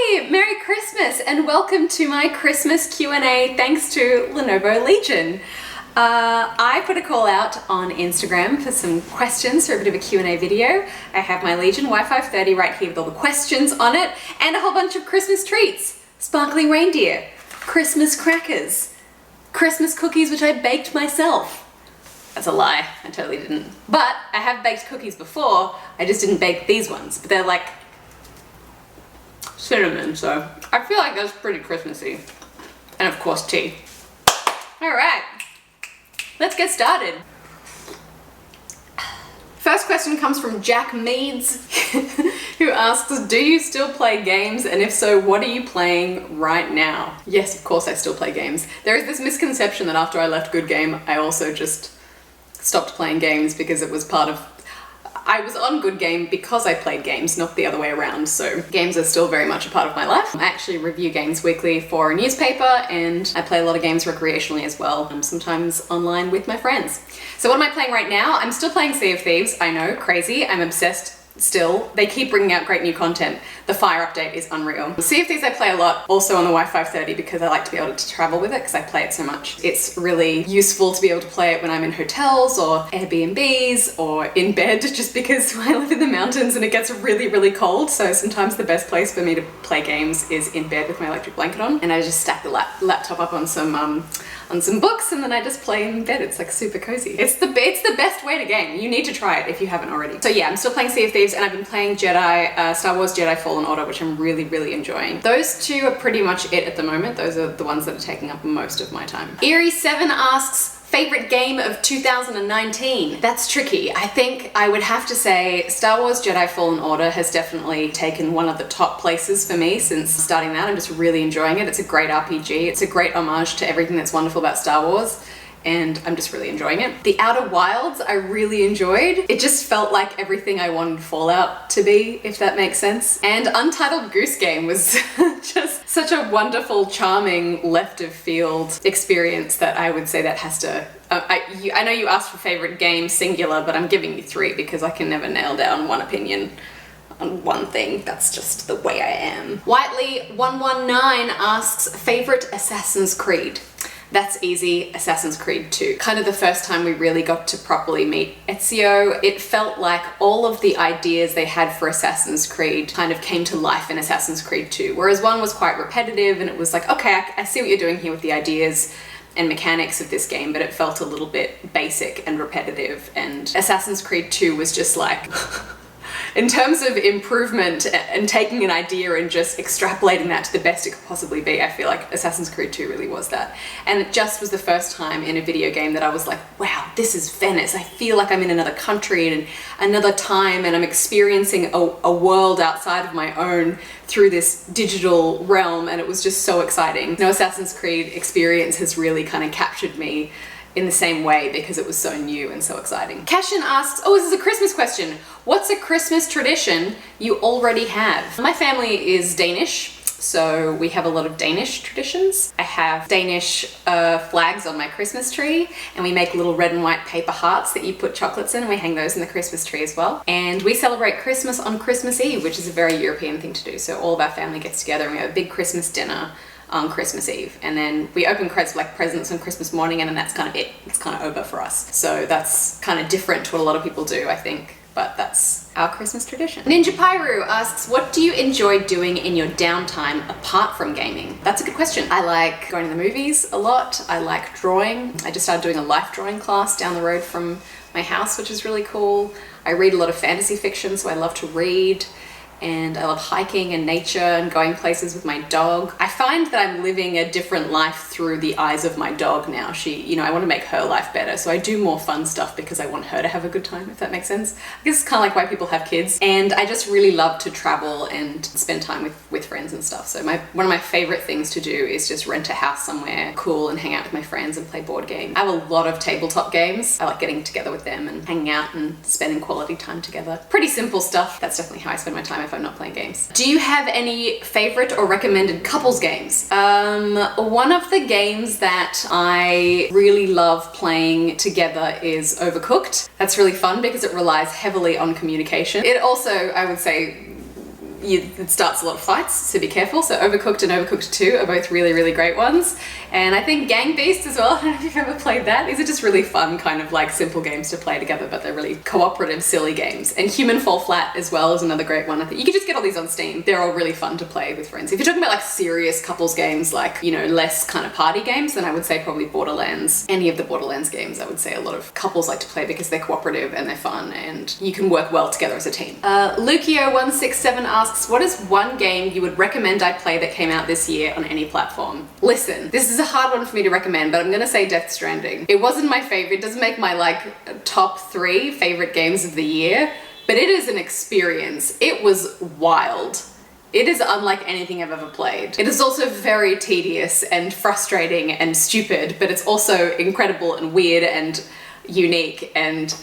Hi, Merry Christmas and welcome to my Christmas Q&A thanks to Lenovo Legion. I put a call out on Instagram for some questions for a bit of a Q&A video. I have my Legion Y530 right here with all the questions on it and a whole bunch of Christmas treats. Sparkling reindeer, Christmas crackers, Christmas cookies which I baked myself. That's a lie, I totally didn't. But I have baked cookies before, I just didn't bake these ones, but they're like cinnamon, so I feel like that's pretty Christmassy. And of course tea. Alright, let's get started. First question comes from Jack Meads, who asks, do you still play games? And if so, what are you playing right now? Yes, of course I still play games. There is this misconception that after I left Good Game, I also just stopped playing games because it was part of... I was on Good Game because I played games, not the other way around, so games are still very much a part of my life. I actually review games weekly for a newspaper and I play a lot of games recreationally as well, sometimes online with my friends. So what am I playing right now? I'm still playing Sea of Thieves. I know, crazy, I'm obsessed still. They keep bringing out great new content. The Fire update is unreal. Sea of Thieves I play a lot, also on the Y530 because I like to be able to travel with it because I play it so much. It's really useful to be able to play it when I'm in hotels or Airbnbs or in bed, just because I live in the mountains and it gets really, really cold. So sometimes the best place for me to play games is in bed with my electric blanket on, and I just stack the laptop up on some books and then I just play in bed. It's like super cozy. It's the best way to game. You need to try it if you haven't already. So yeah, I'm still playing Sea of Thieves and I've been playing Star Wars Jedi Fallen Order, which I'm really, really enjoying. Those two are pretty much it at the moment. Those are the ones that are taking up most of my time. Eerie7 asks, favorite game of 2019? That's tricky. I think I would have to say Star Wars Jedi Fallen Order has definitely taken one of the top places for me since starting that. I'm just really enjoying it. It's a great RPG. It's a great homage to everything that's wonderful about Star Wars, and I'm just really enjoying it. The Outer Wilds I really enjoyed. It just felt like everything I wanted Fallout to be, if that makes sense. And Untitled Goose Game was just such a wonderful, charming, left of field experience that I would say that has to... I know you asked for favorite game, singular, but I'm giving you three because I can never nail down one opinion on one thing. That's just the way I am. Whiteley119 asks, favorite Assassin's Creed? That's easy, Assassin's Creed 2. Kind of the first time we really got to properly meet Ezio. It felt like all of the ideas they had for Assassin's Creed kind of came to life in Assassin's Creed 2, whereas 1 was quite repetitive and it was like, okay, I see what you're doing here with the ideas and mechanics of this game, but it felt a little bit basic and repetitive, and Assassin's Creed 2 was just like... In terms of improvement and taking an idea and just extrapolating that to the best it could possibly be, I feel like Assassin's Creed 2 really was that. And it just was the first time in a video game that I was like, wow, this is Venice. I feel like I'm in another country and another time, and I'm experiencing a world outside of my own through this digital realm, and it was just so exciting. No Assassin's Creed experience has really kind of captured me in the same way because it was so new and so exciting. Cashin asks, oh, this is a Christmas question. What's a Christmas tradition you already have? My family is Danish, so we have a lot of Danish traditions. I have Danish flags on my Christmas tree, and we make little red and white paper hearts that you put chocolates in, and we hang those in the Christmas tree as well. And we celebrate Christmas on Christmas Eve, which is a very European thing to do. So all of our family gets together and we have a big Christmas dinner on Christmas Eve, and then we open presents on Christmas morning, and then that's kind of it. It's kind of over for us. So that's kind of different to what a lot of people do, I think, but that's our Christmas tradition. Ninja Pyru asks, what do you enjoy doing in your downtime apart from gaming? That's a good question. I like going to the movies a lot. I like drawing. I just started doing a life drawing class down the road from my house, which is really cool. I read a lot of fantasy fiction, so I love to read. And I love hiking and nature and going places with my dog. I find that I'm living a different life through the eyes of my dog now. I want to make her life better, so I do more fun stuff because I want her to have a good time, if that makes sense. I guess it's kind of like why people have kids. And I just really love to travel and spend time with friends and stuff. So one of my favorite things to do is just rent a house somewhere cool and hang out with my friends and play board games. I have a lot of tabletop games. I like getting together with them and hanging out and spending quality time together. Pretty simple stuff. That's definitely how I spend my time if I'm not playing games. Do you have any favorite or recommended couples games? One of the games that I really love playing together is Overcooked. That's really fun because it relies heavily on communication. It also, I would say, it starts a lot of fights, so be careful. So Overcooked and Overcooked 2 are both really, really great ones. And I think Gang Beasts as well, I don't know if you've ever played that. These are just really fun, kind of like simple games to play together, but they're really cooperative, silly games. And Human Fall Flat as well is another great one. I think you can just get all these on Steam. They're all really fun to play with friends. If you're talking about like serious couples games, like, you know, less kind of party games, then I would say probably Borderlands. Any of the Borderlands games, I would say a lot of couples like to play because they're cooperative and they're fun and you can work well together as a team. Lukio167 asks, what is one game you would recommend I play that came out this year on any platform? Listen, this is a hard one for me to recommend, but I'm gonna say Death Stranding. It wasn't my favorite, it doesn't make my like top 3 favorite games of the year, but it is an experience. It was wild. It is unlike anything I've ever played. It is also very tedious and frustrating and stupid, but it's also incredible and weird and unique, and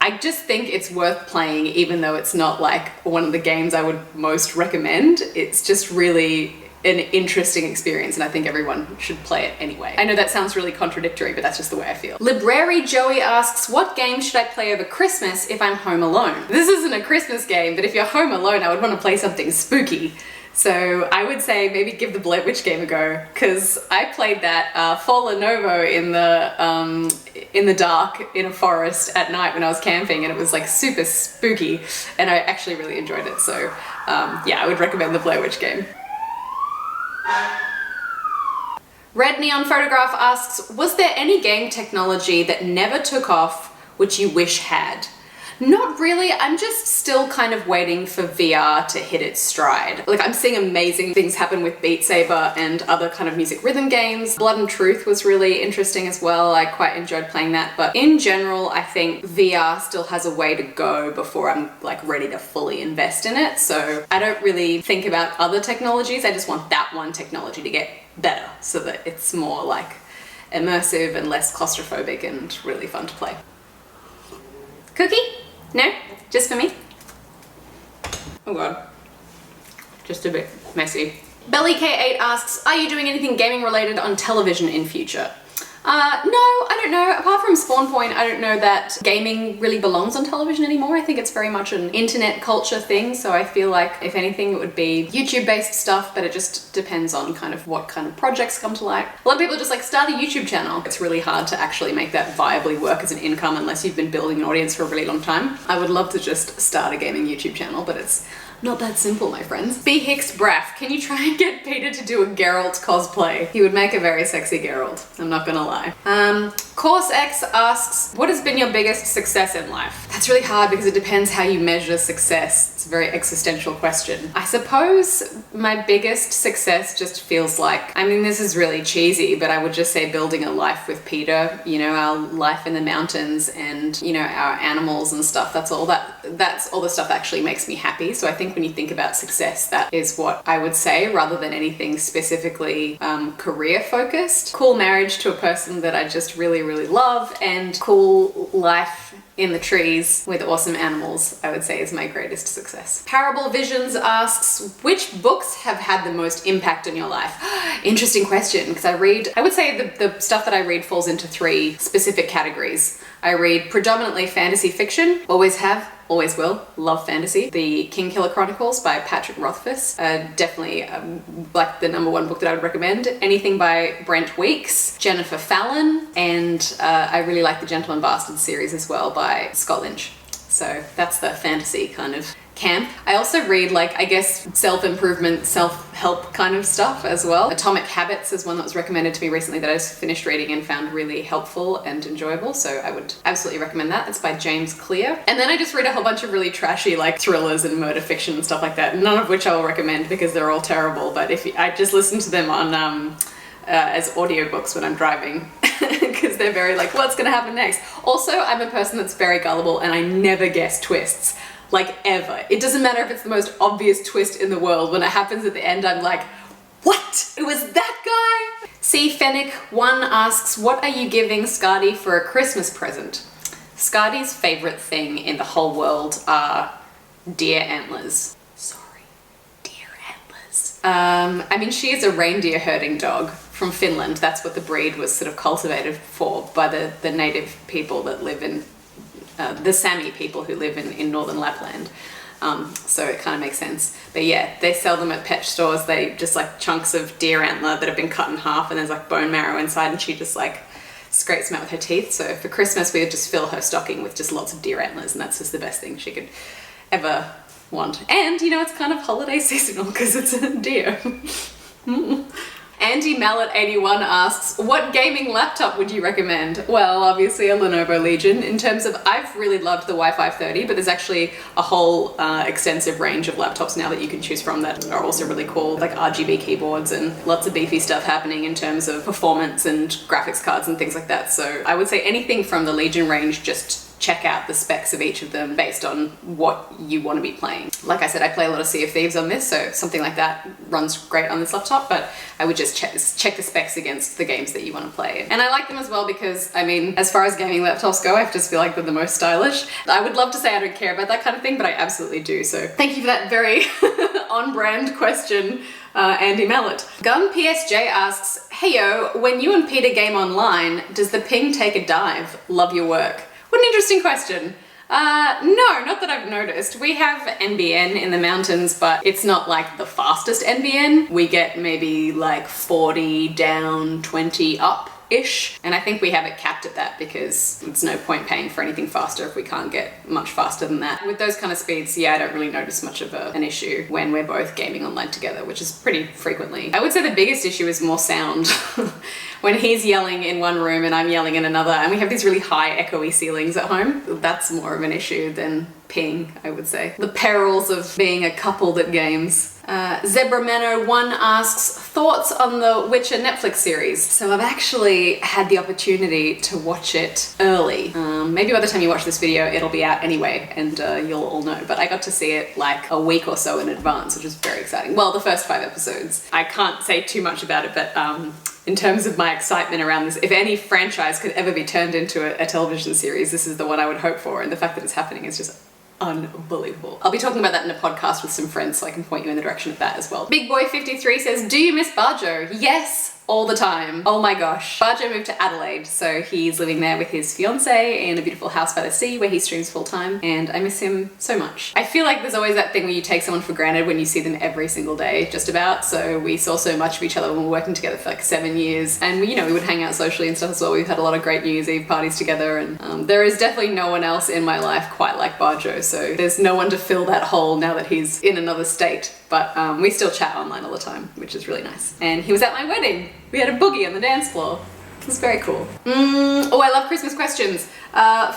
I just think it's worth playing even though it's not like one of the games I would most recommend. It's just really an interesting experience and I think everyone should play it anyway. I know that sounds really contradictory, but that's just the way I feel. Library Joey asks, what game should I play over Christmas if I'm home alone? This isn't a Christmas game, but if you're home alone, I would want to play something spooky. So I would say maybe give the Blair Witch game a go, because I played that for Lenovo in the dark in a forest at night when I was camping, and it was like super spooky and I actually really enjoyed it. So yeah, I would recommend the Blair Witch game. Red Neon Photograph asks, was there any game technology that never took off which you wish had? Not really, I'm just still kind of waiting for VR to hit its stride. Like, I'm seeing amazing things happen with Beat Saber and other kind of music rhythm games. Blood and Truth was really interesting as well. I quite enjoyed playing that, but in general, I think VR still has a way to go before I'm like ready to fully invest in it. So I don't really think about other technologies. I just want that one technology to get better so that it's more like immersive and less claustrophobic and really fun to play. Cookie? No? Just for me? Oh god. Just a bit messy. Belly K8 asks, are you doing anything gaming related on television in future? No, I don't know. Apart from Spawn Point, I don't know that gaming really belongs on television anymore. I think it's very much an internet culture thing, so I feel like if anything it would be YouTube-based stuff, but it just depends on kind of what kind of projects come to light. A lot of people just like start a YouTube channel. It's really hard to actually make that viably work as an income unless you've been building an audience for a really long time. I would love to just start a gaming YouTube channel, but it's not that simple, my friends. B. Hicks Braff, can you try and get Peter to do a Geralt cosplay? He would make a very sexy Geralt, I'm not gonna lie. Course X asks, what has been your biggest success in life? That's really hard because it depends how you measure success. It's a very existential question. I suppose my biggest success just feels like, I mean, this is really cheesy, but I would just say building a life with Peter, you know, our life in the mountains and, you know, our animals and stuff. That's all the stuff that actually makes me happy. So I think when you think about success, that is what I would say rather than anything specifically career focused. Cool marriage to a person that I just really, really love, and cool life in the trees with awesome animals, I would say is my greatest success. Parable Visions asks, which books have had the most impact on your life? Interesting question, because I would say the stuff that I read falls into 3 specific categories. I read predominantly fantasy fiction, always have, always will, love fantasy. The Kingkiller Chronicles by Patrick Rothfuss, definitely like the #1 book that I would recommend. Anything by Brent Weeks, Jennifer Fallon, and I really like the Gentleman Bastard series as well by Scott Lynch. So that's the fantasy kind of camp. I also read like, I guess, self-improvement, self-help kind of stuff as well. Atomic Habits is one that was recommended to me recently that I just finished reading and found really helpful and enjoyable, so I would absolutely recommend that. It's by James Clear. And then I just read a whole bunch of really trashy like thrillers and murder fiction and stuff like that, none of which I will recommend because they're all terrible, but I just listen to them on as audiobooks when I'm driving because they're very like, what's gonna happen next? Also, I'm a person that's very gullible and I never guess twists. Like, ever. It doesn't matter if it's the most obvious twist in the world. When it happens at the end, I'm like, what? It was that guy? C. Fennec1 asks, what are you giving Scardy for a Christmas present? Scardy's favorite thing in the whole world are deer antlers. Sorry, deer antlers. I mean, she is a reindeer herding dog from Finland. That's what the breed was sort of cultivated for by the native people that live in the Sami people who live in northern Lapland. So it kind of makes sense. But yeah, they sell them at pet stores. They just like chunks of deer antler that have been cut in half, and there's like bone marrow inside, and she just like scrapes them out with her teeth. So for Christmas, we would just fill her stocking with just lots of deer antlers, and that's just the best thing she could ever want. And you know, it's kind of holiday seasonal because it's a deer. Andy Mallet81 asks, what gaming laptop would you recommend? Well, obviously a Lenovo Legion. In terms of, I've really loved the Wi-Fi 30, but there's actually a whole extensive range of laptops now that you can choose from that are also really cool, like RGB keyboards and lots of beefy stuff happening in terms of performance and graphics cards and things like that. So I would say anything from the Legion range, just check out the specs of each of them based on what you want to be playing. Like I said, I play a lot of Sea of Thieves on this, so something like that runs great on this laptop, but I would just check the specs against the games that you want to play. And I like them as well because, I mean, as far as gaming laptops go, I just feel like they're the most stylish. I would love to say I don't care about that kind of thing, but I absolutely do. So thank you for that very on-brand question, Andy Mallet. Gun PSJ asks, heyo, when you and Peter game online, does the ping take a dive? Love your work. What an interesting question. No, not that I've noticed. We have NBN in the mountains, but it's not like the fastest NBN. We get maybe like 40 down, 20 up. Ish. And I think we have it capped at that because it's no point paying for anything faster if we can't get much faster than that. With those kind of speeds, yeah, I don't really notice much of an issue when we're both gaming online together, which is pretty frequently. I would say the biggest issue is more sound. When he's yelling in one room and I'm yelling in another, and we have these really high echoey ceilings at home, that's more of an issue than ping, I would say. The perils of being a couple that games. Zebramano1 asks, thoughts on the Witcher Netflix series? So I've actually had the opportunity to watch it early. Maybe by the time you watch this video, it'll be out anyway, and you'll all know. But I got to see it like a week or so in advance, which was very exciting. Well, the first 5 episodes. I can't say too much about it, but in terms of my excitement around this, if any franchise could ever be turned into a television series, this is the one I would hope for, and the fact that it's happening is just unbelievable. I'll be talking about that in a podcast with some friends, so I can point you in the direction of that as well. Big Boy 53 says, do you miss Barjo? Yes, all the time. Oh my gosh. Barjo moved to Adelaide, so he's living there with his fiance in a beautiful house by the sea where he streams full time, and I miss him so much. I feel like there's always that thing where you take someone for granted when you see them every single day, just about. So we saw so much of each other when we were working together for like 7 years, and we would hang out socially and stuff as well. We've had a lot of great New Year's Eve parties together, and there is definitely no one else in my life quite like Barjo, so there's no one to fill that hole now that he's in another state. But we still chat online all the time, which is really nice. And he was at my wedding. We had a boogie on the dance floor. It was very cool. Oh, I love Christmas questions.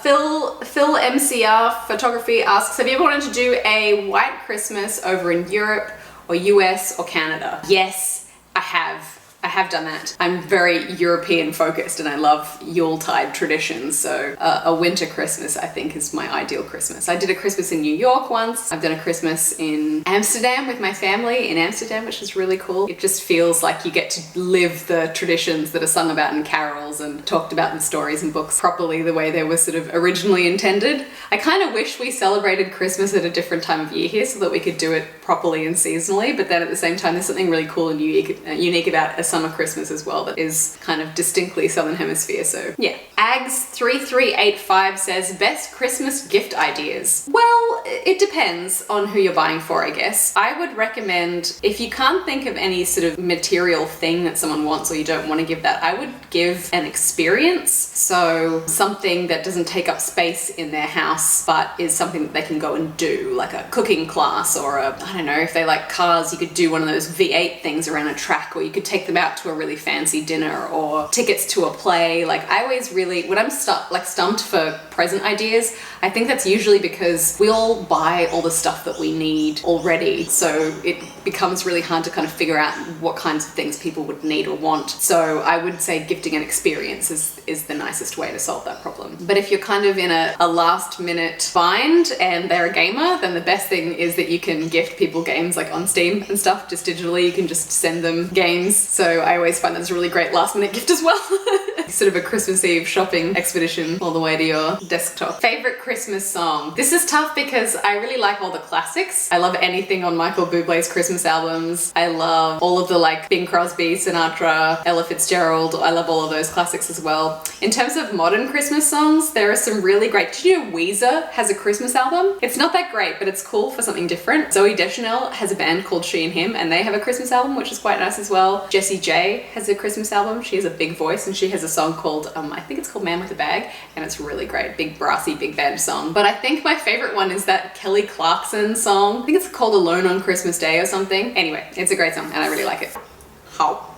Phil MCR Photography asks, have you ever wanted to do a white Christmas over in Europe or US or Canada? Yes, I have. I have done that. I'm very European focused and I love Yuletide traditions, so a winter Christmas I think is my ideal Christmas. I did a Christmas in New York once. I've done a Christmas in Amsterdam with my family in Amsterdam, which is really cool. It just feels like you get to live the traditions that are sung about in carols and talked about in stories and books properly the way they were sort of originally intended. I kind of wish we celebrated Christmas at a different time of year here so that we could do it properly and seasonally, but then at the same time there's something really cool and unique about a summer Christmas as well that is kind of distinctly Southern Hemisphere, so yeah. Ags3385 says, best Christmas gift ideas. Well, it depends on who you're buying for, I guess. I would recommend, if you can't think of any sort of material thing that someone wants or you don't want to give that, I would give an experience. So something that doesn't take up space in their house, but is something that they can go and do, like a cooking class or I don't know, if they like cars, you could do one of those V8 things around a track, or you could take them out to a really fancy dinner, or tickets to a play. Like I always really, when I'm stumped for present ideas, I think that's usually because we all buy all the stuff that we need already, so it becomes really hard to kind of figure out what kinds of things people would need or want. So I would say gifting an experience is the nicest way to solve that problem. But if you're kind of in a last minute bind and they're a gamer, then the best thing is that you can gift people games like on Steam and stuff, just digitally. You can just send them games. So I always find that's a really great last minute gift as well. Sort of a Christmas Eve shopping expedition all the way to your desktop. Favorite Christmas song? This is tough because I really like all the classics. I love anything on Michael Bublé's Christmas albums. I love all of the like Bing Crosby, Sinatra, Ella Fitzgerald. I love all of those classics as well. In terms of modern Christmas songs, there are some really great. Did you know Weezer has a Christmas album? It's not that great, but it's cool for something different. Zooey Deschanel has a band called She and Him, and they have a Christmas album, which is quite nice as well. Jessie J has a Christmas album. She has a big voice, and she has a song called, I think it's called Man with a Bag, and it's really great. Big brassy, big band song. But I think my favorite one is that Kelly Clarkson song. I think it's called Alone on Christmas Day or something. Anyway, it's a great song, and I really like it. How?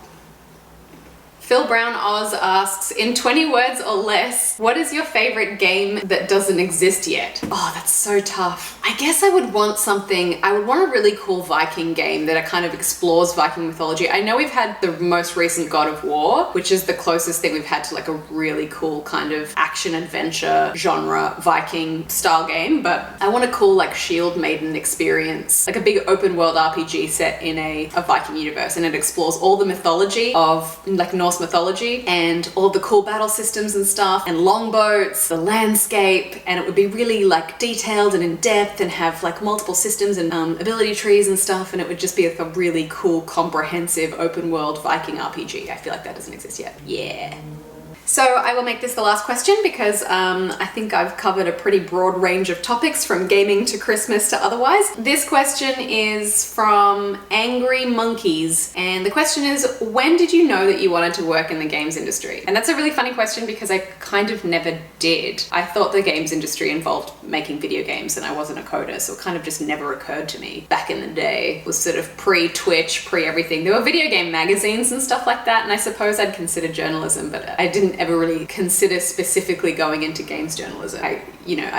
Phil Brown Oz asks, in 20 words or less, what is your favorite game that doesn't exist yet? Oh, that's so tough. I guess I would want a really cool Viking game that kind of explores Viking mythology. I know we've had the most recent God of War, which is the closest thing we've had to like a really cool kind of action adventure genre Viking style game, but I want a cool like Shield Maiden experience, like a big open world RPG set in a Viking universe, and it explores all the mythology of like Norse mythology and all the cool battle systems and stuff and longboats, the landscape, and it would be really like detailed and in depth and have like multiple systems and ability trees and stuff, and it would just be like a really cool comprehensive open world Viking RPG. I feel like that doesn't exist yet. Yeah. So I will make this the last question because I think I've covered a pretty broad range of topics from gaming to Christmas to otherwise. This question is from Angry Monkeys, and the question is, when did you know that you wanted to work in the games industry? And that's a really funny question because I kind of never did. I thought the games industry involved making video games and I wasn't a coder, so it kind of just never occurred to me. Back in the day, it was sort of pre-Twitch, pre-everything. There were video game magazines and stuff like that, and I suppose I'd consider journalism, but I didn't ever really consider specifically going into games journalism. I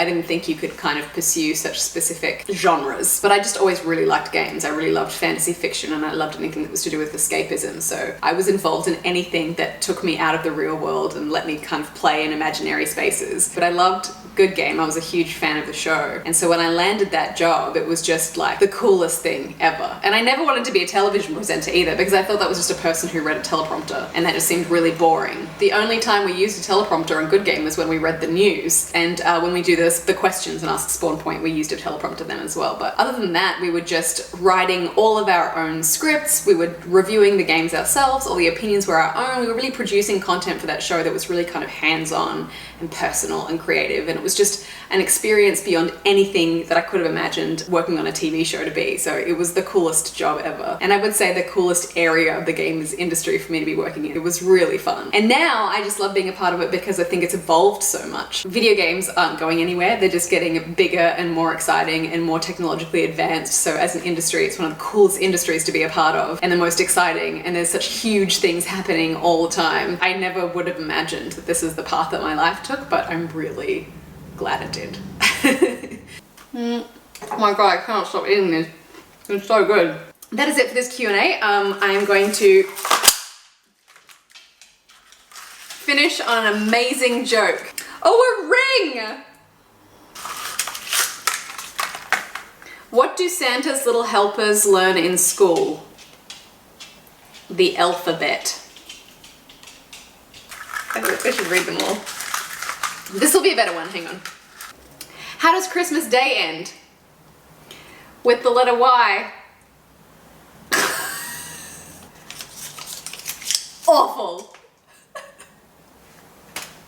didn't think you could kind of pursue such specific genres, but I just always really liked games. I really loved fantasy fiction and I loved anything that was to do with escapism. So I was involved in anything that took me out of the real world and let me kind of play in imaginary spaces. But I loved Good Game. I was a huge fan of the show. And so when I landed that job, it was just like the coolest thing ever. And I never wanted to be a television presenter either because I thought that was just a person who read a teleprompter and that just seemed really boring. The only time we used a teleprompter on Good Game was when we read the news, and when we do the questions and ask Spawn Point, we used a teleprompter then as well. But other than that, we were just writing all of our own scripts, we were reviewing the games ourselves, all the opinions were our own, we were really producing content for that show that was really kind of hands-on and personal and creative, and it was just an experience beyond anything that I could have imagined working on a TV show to be. So it was the coolest job ever, and I would say the coolest area of the games industry for me to be working in. It was really fun, and now I just love being a part of it because I think it's evolved so much. Video games aren't going anywhere, they're just getting bigger and more exciting and more technologically advanced. So as an industry, it's one of the coolest industries to be a part of and the most exciting, and there's such huge things happening all the time. I never would have imagined that this is the path that my life took, but I'm really glad it did. Oh my god, I can't stop eating this. It's so good. That is it for this Q&A. I am going to finish on an amazing joke. Oh, a ring! What do Santa's little helpers learn in school? The alphabet. I should read them all. This will be a better one, hang on. How does Christmas Day end? With the letter Y. Awful.